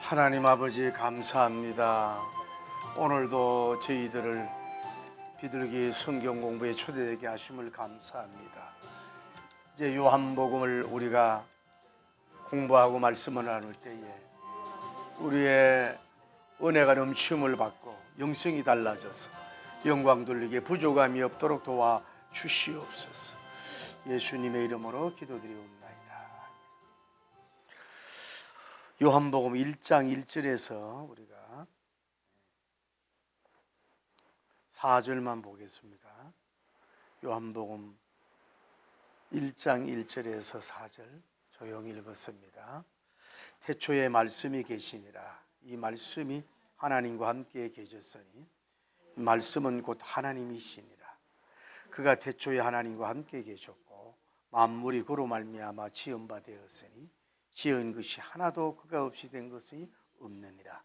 하나님 아버지 감사합니다. 오늘도 저희들을 비둘기 성경 공부에 초대되게 하심을 감사합니다. 이제 요한복음을 우리가 공부하고 말씀을 나눌 때에 우리의 은혜가 넘침을 받고 영성이 달라져서 영광 돌리게 부족함이 없도록 도와 주시옵소서. 예수님의 이름으로 기도드리옵나이다. 요한복음 1장 1절에서 우리가 4절만 보겠습니다. 요한복음 1장 1절에서 4절 조용히 읽었습니다. 태초에 말씀이 계시니라. 이 말씀이 하나님과 함께 계셨으니 말씀은 곧 하나님이시니라. 그가 태초에 하나님과 함께 계셨고 만물이 그로 말미암아 지은 바 되었으니 지은 것이 하나도 그가 없이 된 것이 없느니라.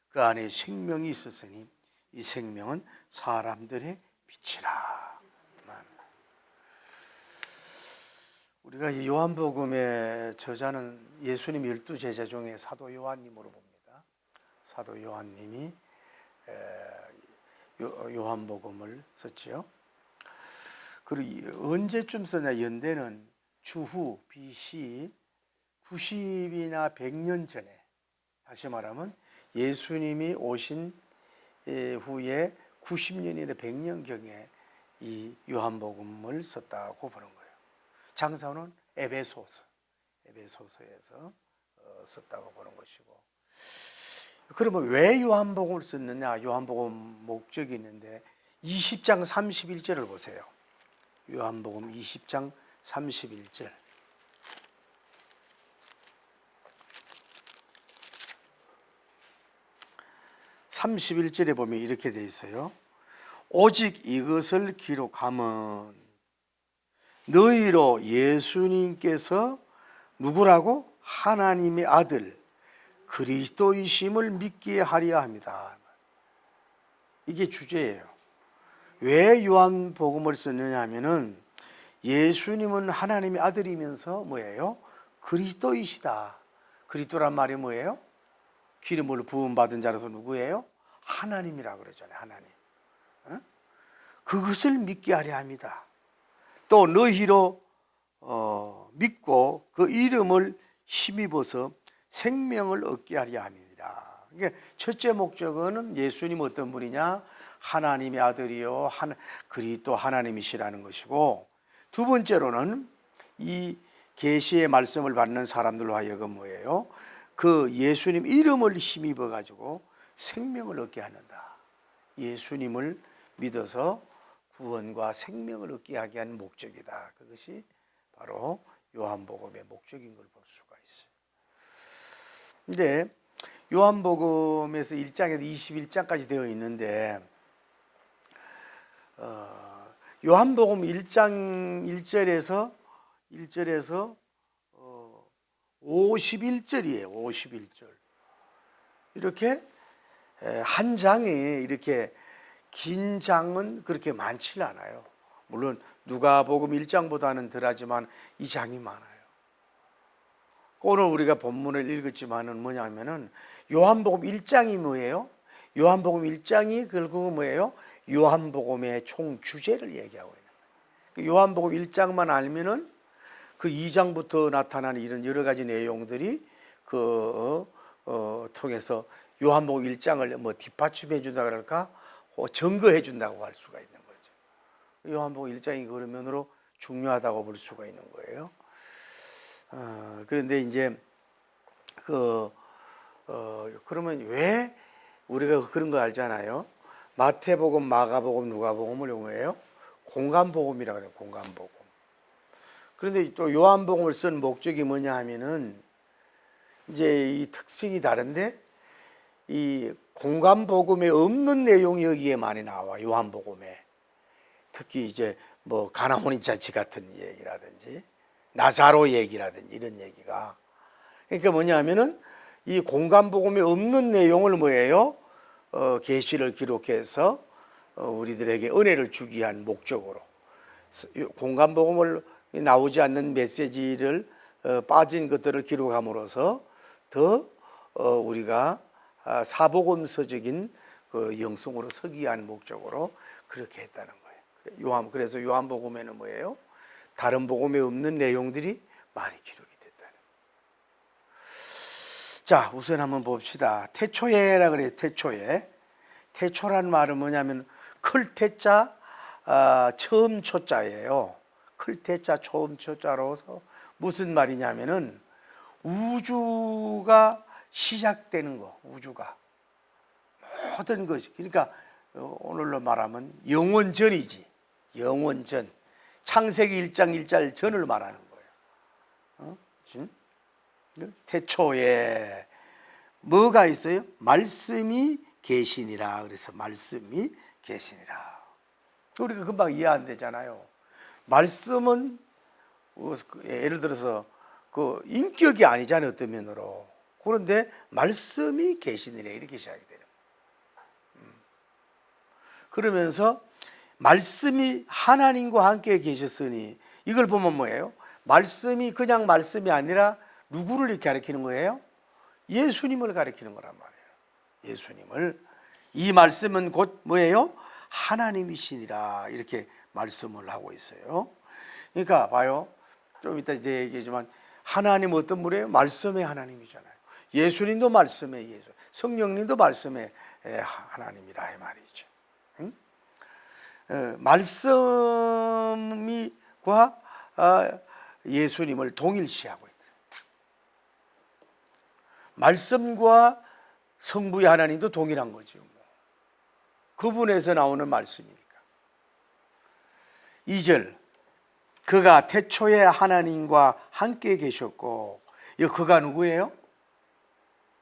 그 안에 생명이 있었으니 이 생명은 사람들의 빛이라. 우리가 이 요한복음의 저자는 예수님 12제자 중에 사도 요한님으로 봅니다. 사도 요한님이 요한복음을 썼지요. 그리고 언제쯤 썼냐? 연대는 주후 BC 90이나 100년 전에, 다시 말하면 예수님이 오신 후에 90년이나 100년경에 이 요한복음을 썼다고 보는 거예요. 장사는 에베소서에서 썼다고 보는 것이고, 그러면 왜 요한복음을 썼느냐? 요한복음 목적이 있는데 20장 31절을 보세요. 요한복음 20장 31절. 31절에 보면 이렇게 돼 있어요. 오직 이것을 기록함은 너희로 예수님께서 누구라고? 하나님의 아들 그리스도이심을 믿게 하려 합니다. 이게 주제예요. 왜 요한복음을 썼느냐 하면은 예수님은 하나님의 아들이면서 뭐예요? 그리스도이시다. 그리스도란 말이 뭐예요? 기름을 부음받은 자로서 누구예요? 하나님이라고 그러잖아요. 하나님. 그것을 믿게 하려 합니다. 또 너희로 믿고 그 이름을 힘입어서 생명을 얻게 하려 함이니라. 그러니까 첫째 목적은 예수님 어떤 분이냐? 하나님의 아들이요 그리스도 하나님이시라는 것이고, 두 번째로는 이 계시의 말씀을 받는 사람들로 하여금 뭐예요? 그 예수님 이름을 힘입어 가지고 생명을 얻게 하는다. 예수님을 믿어서 구원과 생명을 얻게 하게 하는 목적이다. 그것이 바로 요한복음의 목적인 걸 볼 수가 있어요. 근데 요한복음에서 1장에서 21장까지 되어 있는데 요한복음 1장 1절에서 51절이에요. 51절. 이렇게 한 장에 이렇게 긴 장은 그렇게 많지는 않아요. 물론 누가복음 1장보다는 덜하지만 이 장이 많아요. 오늘 우리가 본문을 읽었지만은 뭐냐면은 요한복음 1장이 뭐예요? 요한복음 1장이 결국은 뭐예요? 요한복음의 총 주제를 얘기하고 있는 거예요. 요한복음 1장만 알면은 그 2장부터 나타나는 이런 여러 가지 내용들이 통해서 요한복음 1장을 뭐 뒷받침해 준다 그럴까? 증거해 준다고 할 수가 있는 거죠. 요한복음 1장이 그런 면으로 중요하다고 볼 수가 있는 거예요. 그런데 이제 그러면 왜 우리가 그런 거 알잖아요. 마태복음, 마가복음, 누가복음을 뭐예요? 공간복음이라고 그래요. 공간복음. 그런데 또 요한복음을 쓴 목적이 뭐냐 하면은 이제 이 특징이 다른데 이 공간복음에 없는 내용이 여기에 많이 나와. 요한복음에 특히 이제 뭐 가나 혼인잔치 같은 얘기라든지 나사로 얘기라든지 이런 얘기가, 그러니까 뭐냐 하면은 이 공간복음에 없는 내용을 뭐예요? 계시를 기록해서 우리들에게 은혜를 주기 위한 목적으로 공간복음을 나오지 않는 메시지를 빠진 것들을 기록함으로써 더 우리가 사복음서적인 그 영성으로 서기 위한 목적으로 그렇게 했다는 거예요. 그래서 요한복음에는 뭐예요? 다른 복음에 없는 내용들이 많이 기록이 됐다는 거예요. 자, 우선 한번 봅시다. 태초에라 그래요. 태초에. 태초란 말은 뭐냐면 클태자 처음 초자예요. 클태자 처음 초자로서 무슨 말이냐면은 우주가 시작되는 거, 우주가 모든 것이, 그러니까 오늘로 말하면 영원전이지. 영원전. 창세기 1장 1절 전을 말하는 거예요. 태초에 뭐가 있어요? 말씀이 계시니라. 그래서 말씀이 계시니라. 우리가 금방 이해 안 되잖아요. 말씀은 예를 들어서 그 인격이 아니잖아요, 어떤 면으로. 그런데 말씀이 계시니라 이렇게 시작이 돼요. 그러면서 말씀이 하나님과 함께 계셨으니, 이걸 보면 뭐예요? 말씀이 그냥 말씀이 아니라 누구를 이렇게 가리키는 거예요? 예수님을 가리키는 거란 말이에요. 예수님을. 이 말씀은 곧 뭐예요? 하나님이시니라 이렇게 말씀을 하고 있어요. 그러니까 봐요. 좀 이따 이제 얘기하지만 하나님 어떤 분이에요? 말씀의 하나님이잖아요. 예수님도 말씀의 예수, 성령님도 말씀의 하나님이라 이 말이죠. 말씀과 예수님을 동일시하고 있다. 말씀과 성부의 하나님도 동일한 거죠. 그분에서 나오는 말씀이니까. 2절, 그가 태초에 하나님과 함께 계셨고, 이 그가 누구예요?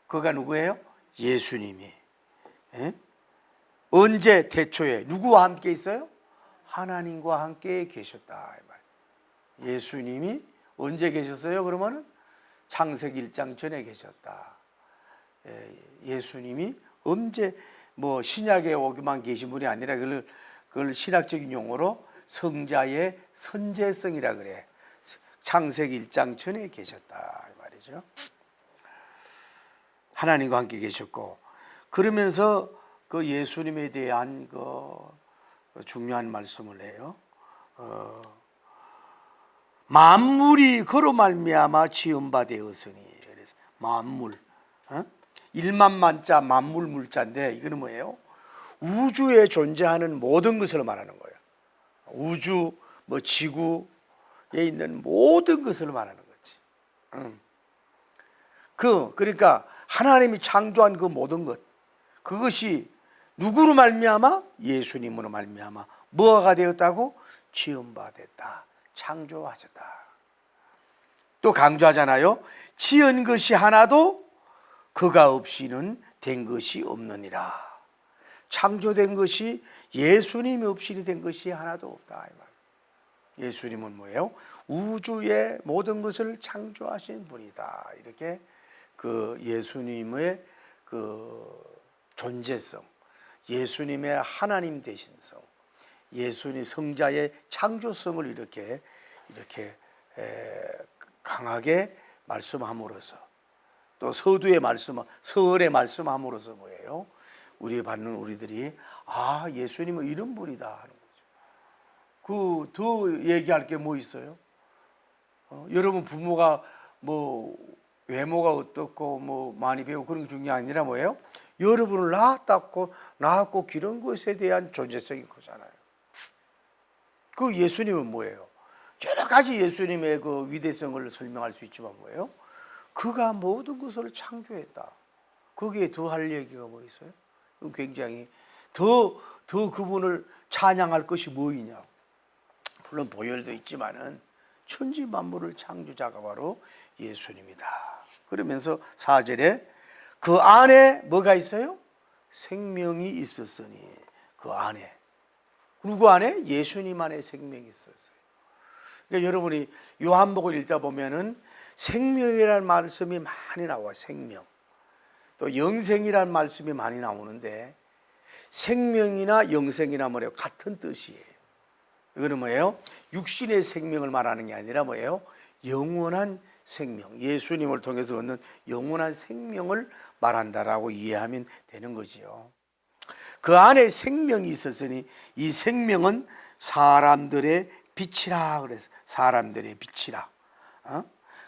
그가 누구예요? 예수님이. 에? 언제 태초에 누구와 함께 있어요? 하나님과 함께 계셨다. 예수님이 언제 계셨어요? 그러면은 창세기 1장 전에 계셨다. 예수님이 언제 뭐 신약에 오기만 계신 분이 아니라 그걸 신학적인 용어로 성자의 선제성이라 그래. 창세기 1장 전에 계셨다 이 말이죠. 하나님과 함께 계셨고, 그러면서 그 예수님에 대한 그 중요한 말씀을 해요. 만물이 그로 말미암아 지은 바 되었으니. 그래서 만물, 일만만자 만물 물자인데 이거는 뭐예요? 우주에 존재하는 모든 것을 말하는 거예요. 우주, 뭐 지구에 있는 모든 것을 말하는 거지. 그러니까 하나님이 창조한 그 모든 것, 그것이 누구로 말미암아? 예수님으로 말미암아 뭐가 되었다고? 지은 바 됐다. 창조하셨다. 또 강조하잖아요. 지은 것이 하나도 그가 없이는 된 것이 없느니라. 창조된 것이 예수님이 없이 된 것이 하나도 없다. 예수님은 뭐예요? 우주의 모든 것을 창조하신 분이다. 이렇게 그 예수님의 그 존재성, 예수님의 하나님 되신성, 예수님 성자의 창조성을 이렇게 강하게 말씀함으로써, 또 서두에 서울에 말씀함으로써 뭐예요? 우리 받는 우리들이 예수님은 이런 분이다 하는 거죠. 더 얘기할 게 뭐 있어요? 여러분 부모가 뭐 외모가 어떻고 뭐 많이 배우고 그런 게 중요한 게 아니라 뭐예요? 여러분을 낳았고 기른 것에 대한 존재성이 크잖아요. 그 예수님은 뭐예요? 여러 가지 예수님의 그 위대성을 설명할 수 있지만 뭐예요? 그가 모든 것을 창조했다. 거기에 더 할 얘기가 뭐 있어요? 굉장히 더 그분을 찬양할 것이 뭐이냐? 물론 보혈도 있지만은 천지 만물을 창조자가 바로 예수님이다. 그러면서 4절에 그 안에 뭐가 있어요? 생명이 있었으니. 그 안에 누구 안에? 예수님 안에 생명이 있었어요. 그러니까 여러분이 요한복음을 읽다 보면은 생명이라는 말씀이 많이 나와요. 생명. 또 영생이라는 말씀이 많이 나오는데, 생명이나 영생이나 뭐래요? 같은 뜻이에요. 이거는 뭐예요? 육신의 생명을 말하는 게 아니라 뭐예요? 영원한 생명, 예수님을 통해서 얻는 영원한 생명을 말한다라고 이해하면 되는 거지요. 그 안에 생명이 있었으니 이 생명은 사람들의 빛이라 그래서 사람들의 빛이라.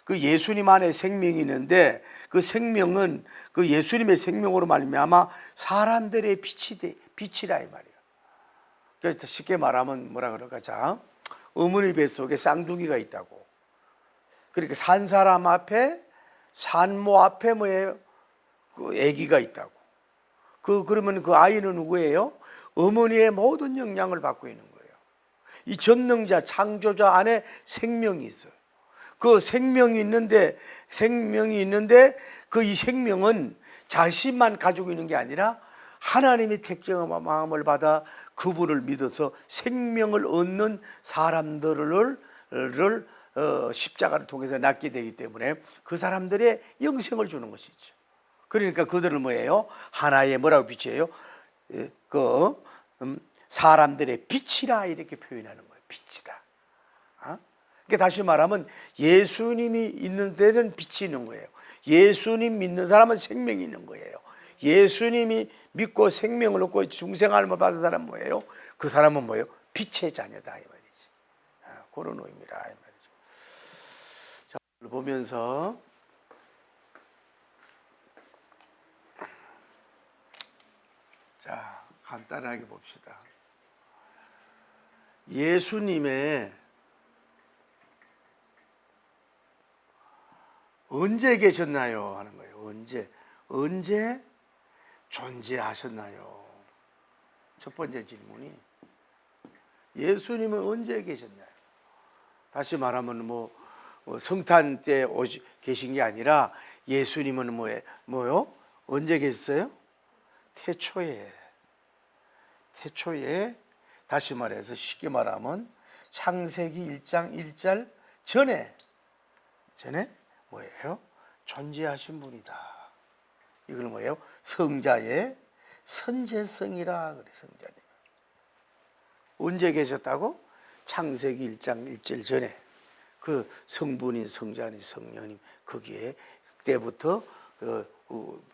그 예수님 안에 생명이 있는데 그 생명은 그 예수님의 생명으로 말미암아 사람들의 빛이라 이 말이에요. 그래서 쉽게 말하면 뭐라 그럴까? 자, 어머니 뱃속에 쌍둥이가 있다고. 그러니까 산 사람 앞에 산모 앞에 뭐예요? 그 아기가 있다고. 그러면 그 아이는 누구예요? 어머니의 모든 영향을 받고 있는 거예요. 이 전능자 창조자 안에 생명이 있어요. 그 생명이 있는데 그 이 생명은 자신만 가지고 있는 게 아니라 하나님의 택정한 마음을 받아 그분을 믿어서 생명을 얻는 사람들을 십자가를 통해서 낳게 되기 때문에 그 사람들의 영생을 주는 것이죠. 그러니까 그들은 뭐예요? 하나의 뭐라고 빛이에요? 사람들의 빛이라 이렇게 표현하는 거예요. 빛이다. 그러니까 다시 말하면 예수님이 있는 데는 빛이 있는 거예요. 예수님 믿는 사람은 생명이 있는 거예요. 예수님이 믿고 생명을 얻고 중생함을 받은 사람은 뭐예요? 그 사람은 뭐예요? 빛의 자녀다 이 말이지. 그런 의미라 이 말이죠. 자, 보면서 자, 간단하게 봅시다. 예수님의 언제 계셨나요? 하는 거예요. 언제 존재하셨나요? 첫 번째 질문이 예수님은 언제 계셨나요? 다시 말하면 성탄 때 계신 게 아니라 예수님은 뭐요? 언제 계셨어요? 태초에 다시 말해서 쉽게 말하면 창세기 1장 1절 전에 뭐예요? 존재하신 분이다. 이걸 뭐예요? 성자의 선재성이라 그래. 성자님 언제 계셨다고? 창세기 1장 1절 전에 그 성분인 성자님 성령님 거기에 그때부터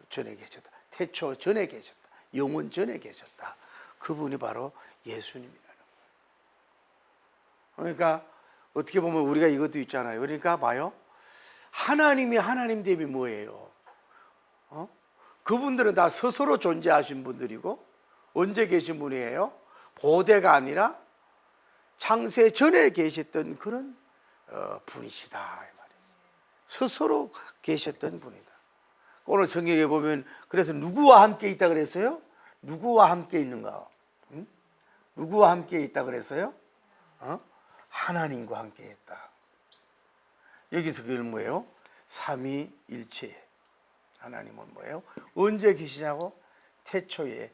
전에 계셨다. 태초 전에 계셨다. 영원 전에 계셨다. 그분이 바로 예수님이라는 거예요. 그러니까 어떻게 보면 우리가 이것도 있잖아요. 그러니까 봐요. 하나님이 하나님 대비 뭐예요? 그분들은 다 스스로 존재하신 분들이고 언제 계신 분이에요? 고대가 아니라 창세 전에 계셨던 그런 분이시다 이 말이에요. 스스로 계셨던 분이다. 오늘 성경에 보면 그래서 누구와 함께 있다 그랬어요? 누구와 함께 있는가? 누구와 함께 있다 그랬어요? 하나님과 함께 했다. 여기서 그게 뭐예요? 삼위일체. 하나님은 뭐예요? 언제 계시냐고? 태초에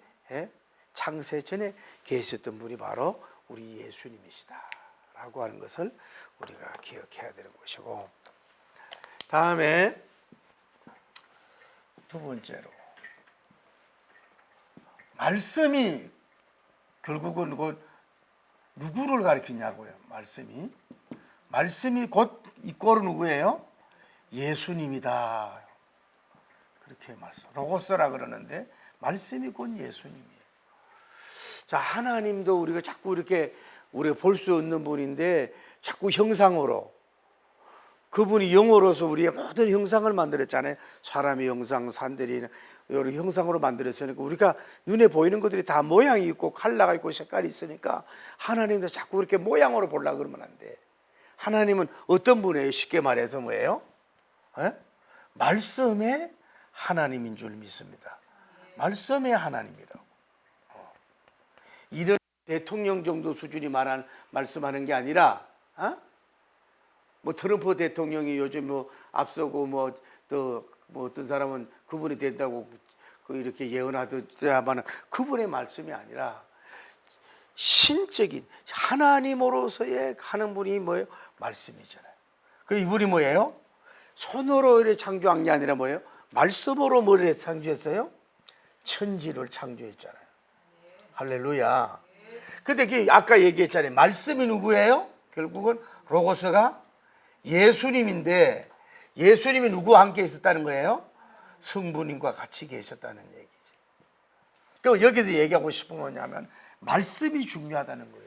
창세 전에 계셨던 분이 바로 우리 예수님이시다 라고 하는 것을 우리가 기억해야 되는 것이고, 다음에 두 번째로 말씀이 결국은 곧 누구를 가리키냐고요. 말씀이 곧 이꼬르 누구예요? 예수님이다. 그렇게 말씀. 로고스라 그러는데 말씀이 곧 예수님이에요. 자, 하나님도 우리가 자꾸 이렇게 우리가 볼 수 없는 분인데 자꾸 형상으로, 그분이 영으로서 우리의 모든 형상을 만들었잖아요. 사람의 형상, 산들이 여러 형상으로 만들었으니까 우리가 눈에 보이는 것들이 다 모양이 있고 컬러가 있고 색깔이 있으니까 하나님도 자꾸 이렇게 모양으로 보려고 그러면 안 돼. 하나님은 어떤 분이에요? 쉽게 말해서 뭐예요? 말씀의 하나님인 줄 믿습니다. 말씀의 하나님이라고. 이런 대통령 정도 수준이 말씀하는 게 아니라, 트럼프 대통령이 요즘 앞서고 또 어떤 사람은 그분이 된다고 이렇게 예언하더라만 그분의 말씀이 아니라 신적인 하나님으로서의 하는 분이 뭐예요? 말씀이잖아요. 그리고 이분이 뭐예요? 손으로 창조한 게 아니라 뭐예요? 말씀으로 뭐를 창조했어요? 천지를 창조했잖아요. 할렐루야. 근데 아까 얘기했잖아요. 말씀이 누구예요? 결국은 로고스가 예수님인데 예수님이 누구와 함께 있었다는 거예요? 성부님과 같이 계셨다는 얘기지. 그럼 여기서 얘기하고 싶은 건 뭐냐면 말씀이 중요하다는 거예요.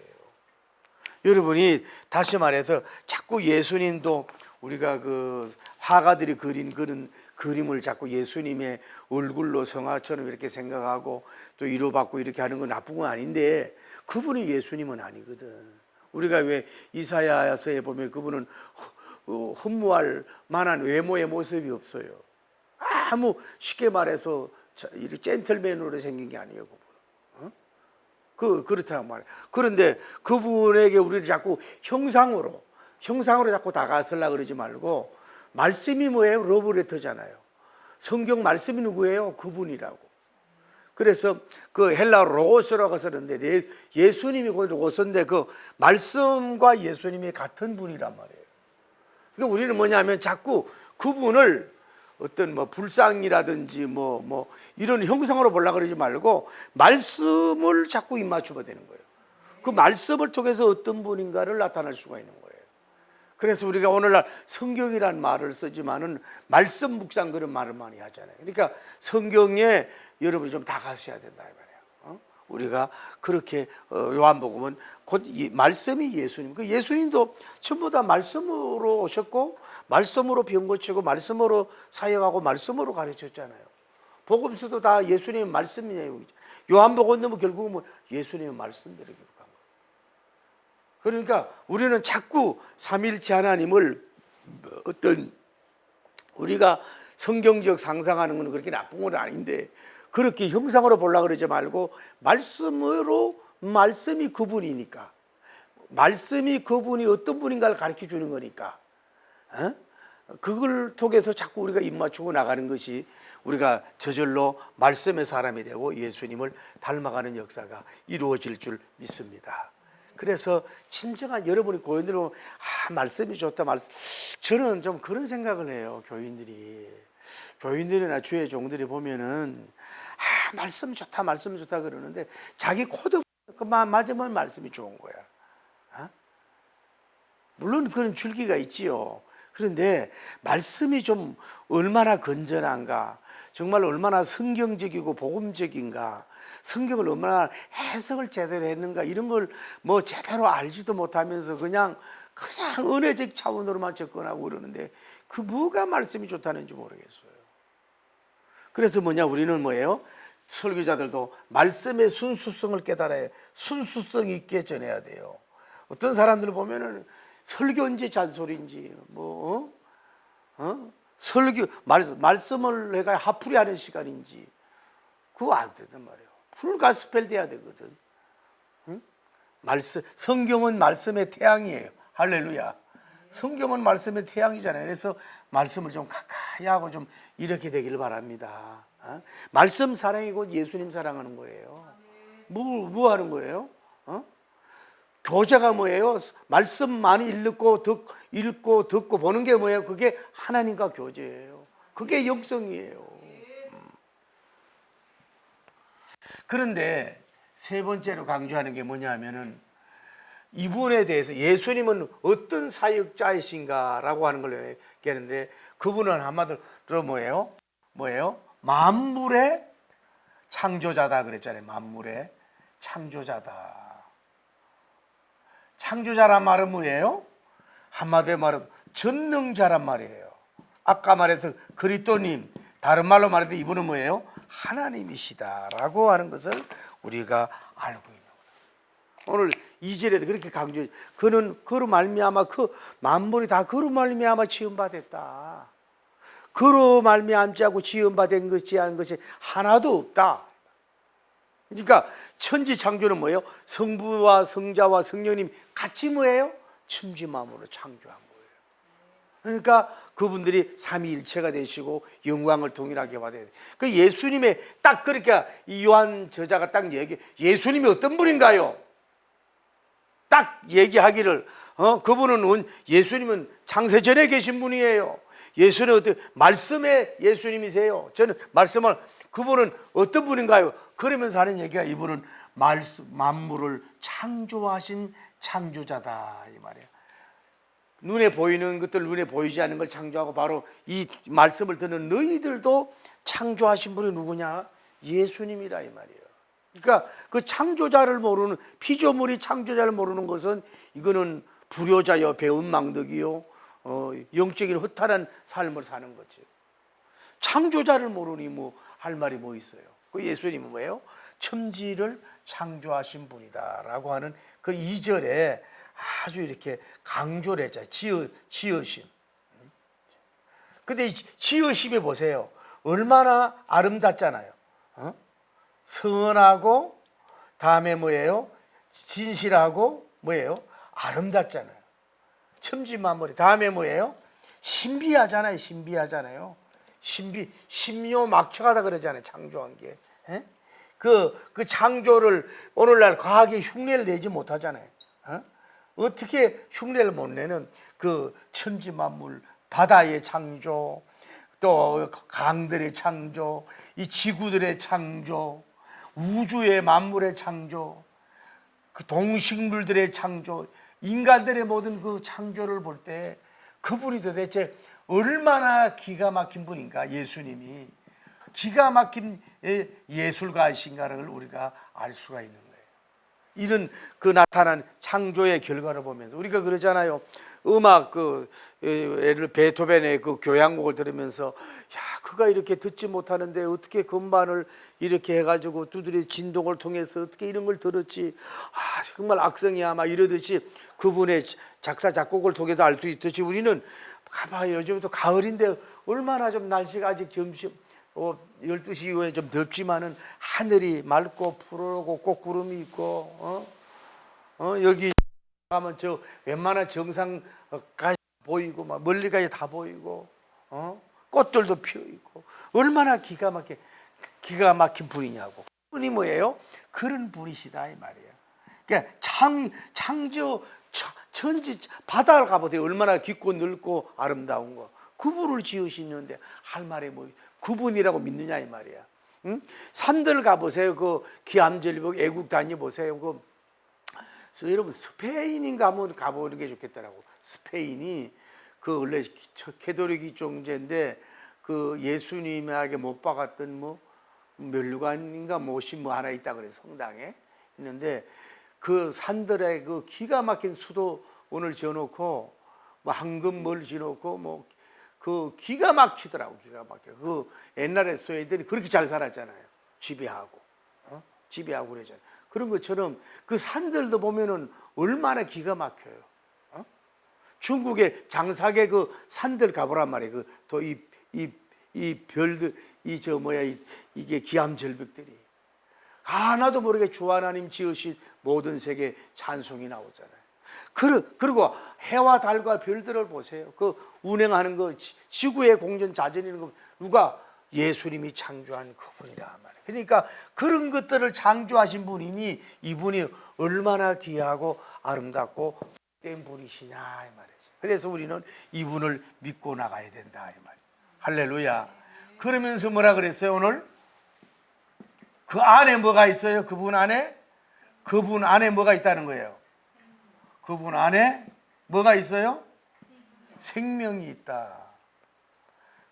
여러분이 다시 말해서 자꾸 예수님도 우리가 그 화가들이 그린 그런 그림을 자꾸 예수님의 얼굴로 성화처럼 이렇게 생각하고 또 위로받고 이렇게 하는 건 나쁜 건 아닌데 그분이 예수님은 아니거든. 우리가 왜 이사야서에 보면 그분은 흠모할 만한 외모의 모습이 없어요. 아무 쉽게 말해서 이렇게 젠틀맨으로 생긴 게 아니에요, 그분은. 그렇다고 말해요. 그런데 그분에게 우리를 자꾸 형상으로 자꾸 다가서려고 그러지 말고 말씀이 뭐예요? 러브레터잖아요. 성경 말씀이 누구예요? 그분이라고. 그래서 그 헬라어로 로고스라고 쓰는데 예수님이 그 로고스인데 그 말씀과 예수님이 같은 분이란 말이에요. 그러니까 우리는 뭐냐면 자꾸 그분을 어떤 뭐 불상이라든지 뭐 이런 형상으로 보려고 그러지 말고 말씀을 자꾸 입맞추면 되는 거예요. 그 말씀을 통해서 어떤 분인가를 나타낼 수가 있는 거예요. 그래서 우리가 오늘날 성경이라는 말을 쓰지만은 말씀 묵상 그런 말을 많이 하잖아요. 그러니까 성경에 여러분이 좀 다가서야 된다 이 말이에요. 우리가 그렇게 요한복음은 곧 말씀이 예수님. 그 예수님도 전부 다 말씀으로 오셨고 말씀으로 병 고치고 말씀으로 사역하고 말씀으로 가르쳤잖아요. 복음서도 다 예수님의 말씀 내용이죠. 요한복음도 뭐 결국은 뭐 예수님의 말씀대로 기록한 거예요. 그러니까 우리는 자꾸 삼일체 하나님을 어떤 우리가 성경적 상상하는 건 그렇게 나쁜 건 아닌데 그렇게 형상으로 보려고 그러지 말고 말씀으로 말씀이 그분이니까 말씀이 그분이 어떤 분인가를 가르쳐 주는 거니까 그걸 통해서 자꾸 우리가 입맞추고 나가는 것이 우리가 저절로 말씀의 사람이 되고 예수님을 닮아가는 역사가 이루어질 줄 믿습니다. 그래서 진정한 여러분이 교인들 보면 말씀이 좋다 저는 좀 그런 생각을 해요. 교인들이나 주의 종들이 보면은 말씀 좋다 그러는데 자기 코드 그만 맞으면 말씀이 좋은 거야. 물론 그런 줄기가 있지요. 그런데 말씀이 좀 얼마나 건전한가, 정말 얼마나 성경적이고 복음적인가, 성경을 얼마나 해석을 제대로 했는가 이런 걸 뭐 제대로 알지도 못하면서 그냥 은혜적 차원으로만 접근하고 그러는데 그 뭐가 말씀이 좋다는지 모르겠어요. 그래서 우리는 뭐예요? 설교자들도 말씀의 순수성을 깨달아야 순수성 있게 전해야 돼요. 어떤 사람들 보면은 설교인지 잔소리인지 설교 말씀을 내가 하풀이하는 시간인지 그거 안 된단 말이에요. 풀가스펠 돼야 되거든. 성경은 말씀의 태양이에요. 할렐루야. 성경은 말씀의 태양이잖아요. 그래서 말씀을 좀 가까이 하고 좀 이렇게 되길 바랍니다. 말씀 사랑이고 예수님 사랑하는 거예요. 뭐 하는 거예요? 교제가 뭐예요? 말씀 많이 읽고 듣고 보는 게 뭐예요? 그게 하나님과 교제예요. 그게 영성이에요. 그런데 세 번째로 강조하는 게 뭐냐면은 이분에 대해서 예수님은 어떤 사역자이신가라고 하는 걸 얘기하는데 그분은 한마디로 뭐예요? 만물의 창조자다 그랬잖아요. 만물의 창조자다. 창조자란 말은 뭐예요? 한마디로 말하면 전능자란 말이에요. 아까 말해서 그리스도님, 다른 말로 말해서 이분은 뭐예요? 하나님이시다라고 하는 것을 우리가 알고 있는 거예요. 오늘 2절에도 그렇게 강조해. 그는 그로 말미암아 그 만물이 다 그로 말미암아 지음받았다. 그로 말미암지 않고 지음받은 것이 아닌 것이 하나도 없다. 그러니까 천지 창조는 뭐예요? 성부와 성자와 성령님 같이 뭐예요? 춤지맘으로 창조한 거예요. 그러니까 그분들이 삼위일체가 되시고 영광을 동일하게 받아야 돼요. 그 예수님의 딱 그러니까 이 요한 저자가 딱 예수님이 어떤 분인가요? 딱 얘기하기를 그분은 예수님은 창세전에 계신 분이에요. 예수는 어떤 말씀의 예수님이세요. 저는 말씀을 그분은 어떤 분인가요? 그러면서 하는 얘기가 이분은 만물을 창조하신 창조자다 이 말이에요. 눈에 보이는 것들, 눈에 보이지 않는 걸 창조하고, 바로 이 말씀을 듣는 너희들도 창조하신 분이 누구냐? 예수님이라 이 말이에요. 그러니까 그 창조자를 모르는, 피조물이 창조자를 모르는 것은 이거는 불효자여 배은망덕이요, 영적인 허탈한 삶을 사는 거죠. 창조자를 모르니 뭐 할 말이 뭐 있어요? 그 예수님은 뭐예요? 천지를 창조하신 분이다라고 하는 그 2절에 아주 이렇게 강조를 했잖아요. 지으심. 근데 이 지으심에 보세요. 얼마나 아름답잖아요. 선하고, 다음에 뭐예요? 진실하고, 뭐예요? 아름답잖아요. 천지만물이. 다음에 뭐예요? 신비하잖아요. 신비하잖아요. 신묘막측하다 그러잖아요. 창조한 게. 그 창조를 오늘날 과학이 흉내를 내지 못하잖아요. 어떻게 흉내를 못 내는 그 천지만물, 바다의 창조, 또 강들의 창조, 이 지구들의 창조, 우주의 만물의 창조, 그 동식물들의 창조, 인간들의 모든 그 창조를 볼 때 그분이 도대체 얼마나 기가 막힌 분인가. 예수님이 기가 막힌 예술가이신가를 우리가 알 수가 있는 거예요. 이런 그 나타난 창조의 결과를 보면서 우리가 그러잖아요. 음악 예를 베토벤의 그 교향곡을 들으면서, 야, 그가 이렇게 듣지 못하는데 어떻게 건반을 이렇게 해가지고 두드려 진동을 통해서 어떻게 이런 걸 들었지? 아, 정말 악성이야, 막 이러듯이 그분의 작사 작곡을 통해서 알 수 있듯이 우리는 가봐요. 요즘도 가을인데 얼마나 좀 날씨가 아직 점심 12시 이후에 좀 덥지만은 하늘이 맑고 푸르고 꽃구름이 있고, 여기 가면 저 웬만한 정상까지 보이고, 막 멀리까지 다 보이고, 꽃들도 피어 있고, 얼마나 기가 막힌 분이냐고. 분이 뭐예요? 그런 분이시다 이 말이에요. 그러니까 창조 천지 바다를 가보세요. 얼마나 깊고 넓고 아름다운 거. 그분을 지으시는데 할 말이 뭐 그분이라고 믿느냐 이 말이야. 응? 산들 가보세요. 그 기암절벽 애국 다녀보세요. 여러분 스페인인가 한번 가보는 게 좋겠더라고. 스페인이 그 원래 캐톨릭이 종제인데 그 예수님에게 못 박았던 뭐 멸류관인가 못이 뭐 하나 있다 그래. 성당에 있는데 그 산들에 그 기가 막힌 수도원을 지어놓고 뭐 황금을 지어놓고 뭐 그 기가 막히더라고. 기가 막혀. 그 옛날에 스웨덴이 그렇게 잘 살았잖아요. 지배하고 지배하고 그러잖아요. 그런 것처럼 그 산들도 보면은 얼마나 기가 막혀요. 중국의 장사계 그 산들 가보란 말이에요. 그 또 이 별들 이게 기암절벽들이 하나도 모르게 주 하나님 지으신 모든 세계 찬송이 나오잖아요. 그리고 해와 달과 별들을 보세요. 그 운행하는 거, 지구의 공전 자전이는 거 누가? 예수님이 창조한 그분이라 말이에요. 그러니까 그런 것들을 창조하신 분이니 이분이 얼마나 귀하고 아름답고 된 분이시냐 이 말이죠. 그래서 우리는 이분을 믿고 나가야 된다 이 말이에요. 할렐루야. 그러면서 뭐라 그랬어요 오늘? 그 안에 뭐가 있어요? 그분 안에 뭐가 있다는 거예요? 그분 안에 뭐가 있어요? 생명이 있다.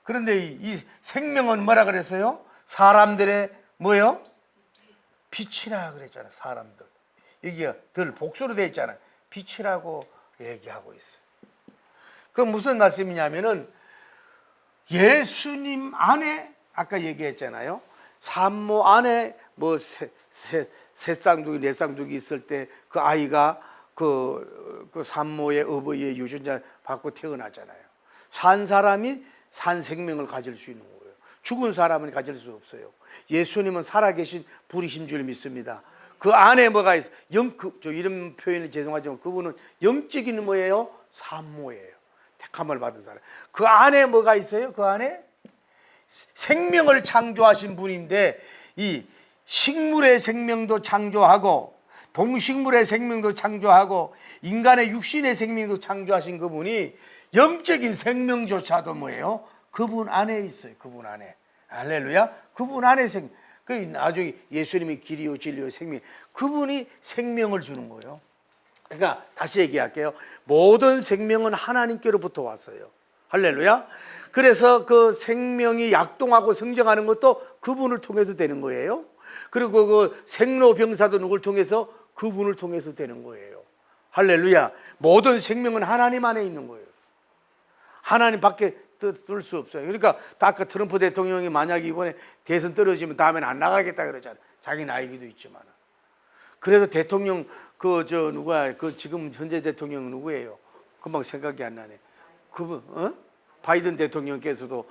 그런데 이 생명은 뭐라 그랬어요? 사람들의 뭐요? 빛이라 그랬잖아요. 사람들. 여기가 덜 복수로 되어 있잖아요. 빛이라고 얘기하고 있어요. 그 무슨 말씀이냐면은 예수님 안에 아까 얘기했잖아요. 산모 안에 뭐 세 쌍둥이 네 쌍둥이 있을 때 그 아이가 그 산모의 어버이의 유전자 받고 태어나잖아요. 산 사람이 산 생명을 가질 수 있는 거예요. 죽은 사람은 가질 수 없어요. 예수님은 살아계신 분이신 줄 믿습니다. 그 안에 뭐가 있어? 저 이런 표현이 죄송하지만 그분은 영적인 뭐예요? 산모예요. 택함을 받은 사람. 그 안에 뭐가 있어요? 그 안에 생명을 창조하신 분인데 이 식물의 생명도 창조하고 동식물의 생명도 창조하고 인간의 육신의 생명도 창조하신 그분이 영적인 생명조차도 뭐예요? 그분 안에 있어요. 그분 안에. 할렐루야. 그분 안에 나중에 예수님이 길이요 진리요 생명. 그분이 생명을 주는 거예요. 그러니까 다시 얘기할게요. 모든 생명은 하나님께로부터 왔어요. 할렐루야. 그래서 그 생명이 약동하고 성장하는 것도 그분을 통해서 되는 거예요. 그리고 그 생로병사도 누굴 통해서? 그분을 통해서 되는 거예요. 할렐루야. 모든 생명은 하나님 안에 있는 거예요. 하나님 밖에 뜰 수 없어요. 그러니까 아까 트럼프 대통령이 만약에 이번에 대선 떨어지면 다음에는 안 나가겠다 그러잖아요. 자기 나이기도 있지만. 그래서 대통령 누가 지금 현재 대통령 누구예요? 금방 생각이 안 나네. 그분 바이든 대통령께서도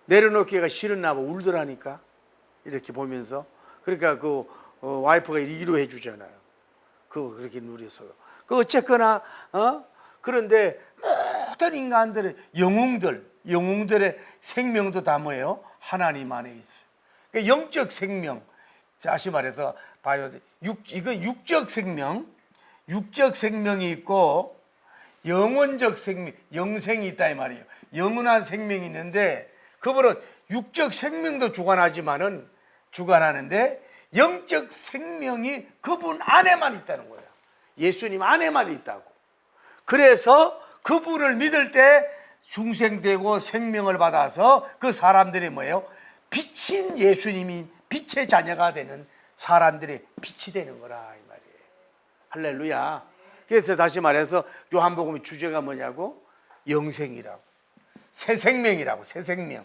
내려놓기가 싫었나 봐. 울더라니까. 이렇게 보면서. 그러니까 와이프가 위로해 주잖아요. 그렇게 누려서. 어쨌거나 그런데 모든 인간들의 영웅들의 생명도 다 뭐예요? 하나님 안에 있어요. 그러니까 영적 생명. 다시 말해서 봐요. 이건 육적 생명이 있고 영원적 생명, 영생이 있다 이 말이에요. 영원한 생명이 있는데 그분은 육적 생명도 주관하는데 영적 생명이 그분 안에만 있다는 거예요. 예수님 안에만 있다고. 그래서 그분을 믿을 때 중생되고 생명을 받아서 그 사람들이 뭐예요? 빛인 예수님이 빛의 자녀가 되는 사람들의 빛이 되는 거라 이 말이에요. 할렐루야. 그래서 다시 말해서 요한복음의 주제가 뭐냐고? 영생이라고. 새 생명이라고. 새 생명.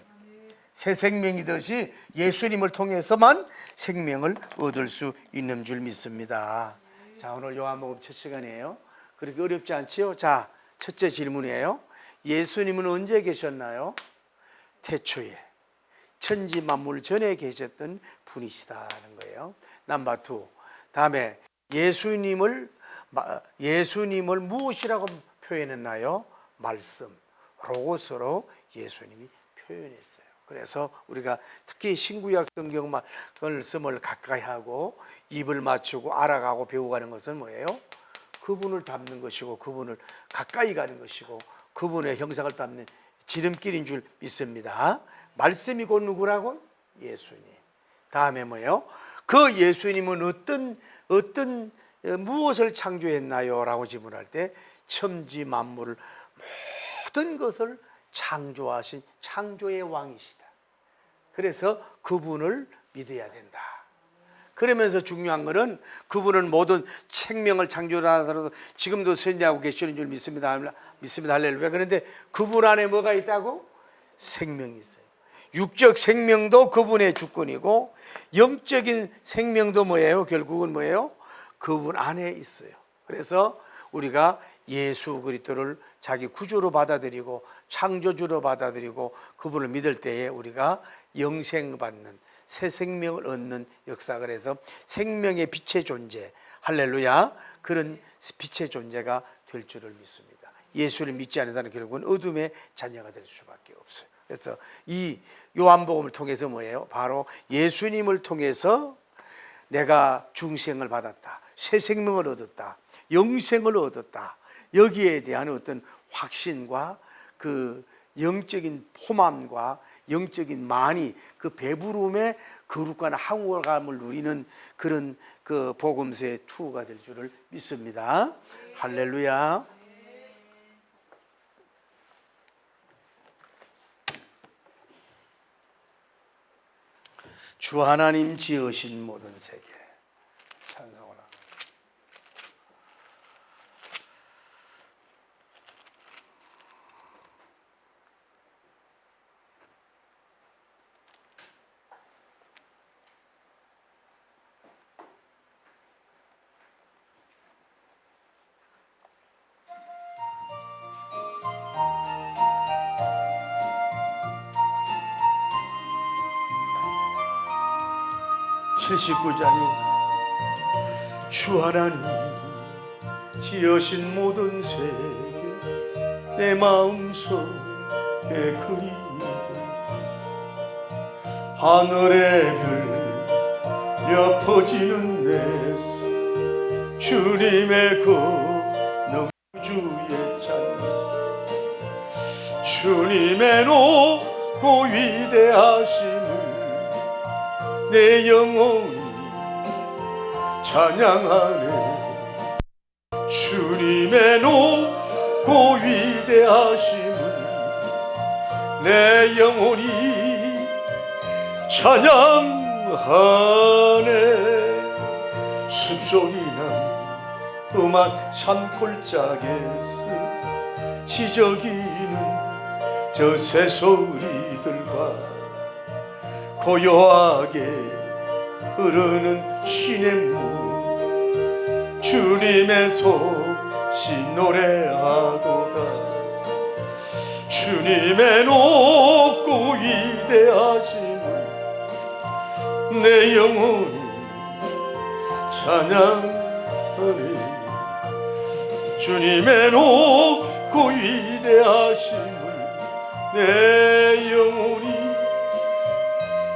새 생명이듯이 예수님을 통해서만 생명을 얻을 수 있는 줄 믿습니다. 자, 오늘 요한복음 첫 시간이에요. 그렇게 어렵지 않지요? 자, 첫째 질문이에요. 예수님은 언제 계셨나요? 태초에 천지 만물 전에 계셨던 분이시다는 거예요. 넘버 2. 다음에 예수님을 무엇이라고 표현했나요? 말씀, 로고스로 예수님이 표현했어요. 그래서 우리가 특히 신구약 성경 말씀을 가까이 하고 입을 맞추고 알아가고 배워가는 것은 뭐예요? 그분을 닮는 것이고 그분을 가까이 가는 것이고 그분의 형상을 닮는 지름길인 줄 믿습니다. 말씀이 곧 누구라고? 예수님. 다음에 뭐예요? 그 예수님은 어떤 무엇을 창조했나요? 라고 질문할 때 천지 만물을 모든 것을 창조하신 창조의 왕이시다. 그래서 그분을 믿어야 된다. 그러면서 중요한 것은 그분은 모든 생명을 창조하셔서 지금도 선지하고 계시는 줄 믿습니다. 할렐루야. 그런데 그분 안에 뭐가 있다고? 생명이 있어요. 육적 생명도 그분의 주권이고 영적인 생명도 뭐예요? 결국은 뭐예요? 그분 안에 있어요. 그래서 우리가 예수 그리스도를 자기 구주로 받아들이고 창조주로 받아들이고 그분을 믿을 때에 우리가 영생받는 새 생명을 얻는 역사. 그래서 생명의 빛의 존재, 할렐루야, 그런 빛의 존재가 될 줄을 믿습니다. 예수를 믿지 않는 사람은 결국은 어둠의 자녀가 될 수밖에 없어요. 그래서 이 요한복음을 통해서 뭐예요? 바로 예수님을 통해서 내가 중생을 받았다, 새 생명을 얻었다, 영생을 얻었다, 여기에 대한 어떤 확신과 그 영적인 포만과 영적인 만이 그 배부름의 거룩한 항월감을 누리는 그런 그 복음서의 투가 될 줄을 믿습니다. 할렐루야. 주 하나님 지으신 모든 세계 찬송을 합니다. 주 하나님 지으신 모든 세계 내 마음속에 그리워 하늘의 별 엿퍼지는 내 주님의 그 우주의 찬양 주님의 높고 위대하심을 내 영혼이 찬양하네 주님의 높고 위대하심을 내 영혼이 찬양하네. 숨소리는 음악 산골짜기에서 지저귀는 저 새소리들과 고요하게 흐르는 시냇물 주님의 소식 노래하도다. 주님의 높고 위대하심을 내 영혼이 찬양하네. 주님의 높고 위대하심을 내 영혼이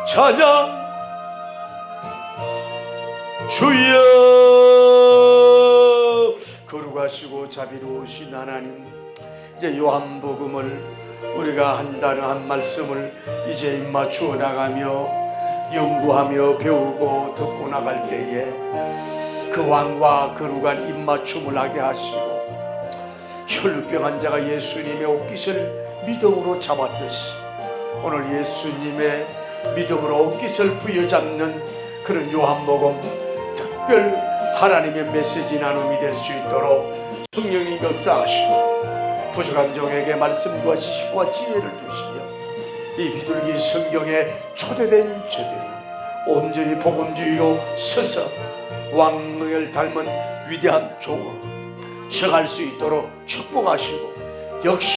찬양. 주여 거룩하시고 자비로우신 하나님, 이제 요한복음을 우리가 한 단어 한 말씀을 이제 입맞추어 나가며 연구하며 배우고 듣고 나갈 때에 그 왕과 거룩한 입맞춤을 하게 하시고 혈루병 환자가 예수님의 옷깃을 믿음으로 잡았듯이 오늘 예수님의 믿음으로 옷깃을 부여잡는 그런 요한복음 특별 하나님의 메시지 나눔이 될 수 있도록 성령님 역사하시고 부족한 종에게 말씀과 지식과 지혜를 주시며 이 비둘기 성경에 초대된 저들이 온전히 복음주의로 서서 왕을 닮은 위대한 종으로 서갈 수 있도록 축복하시고 역시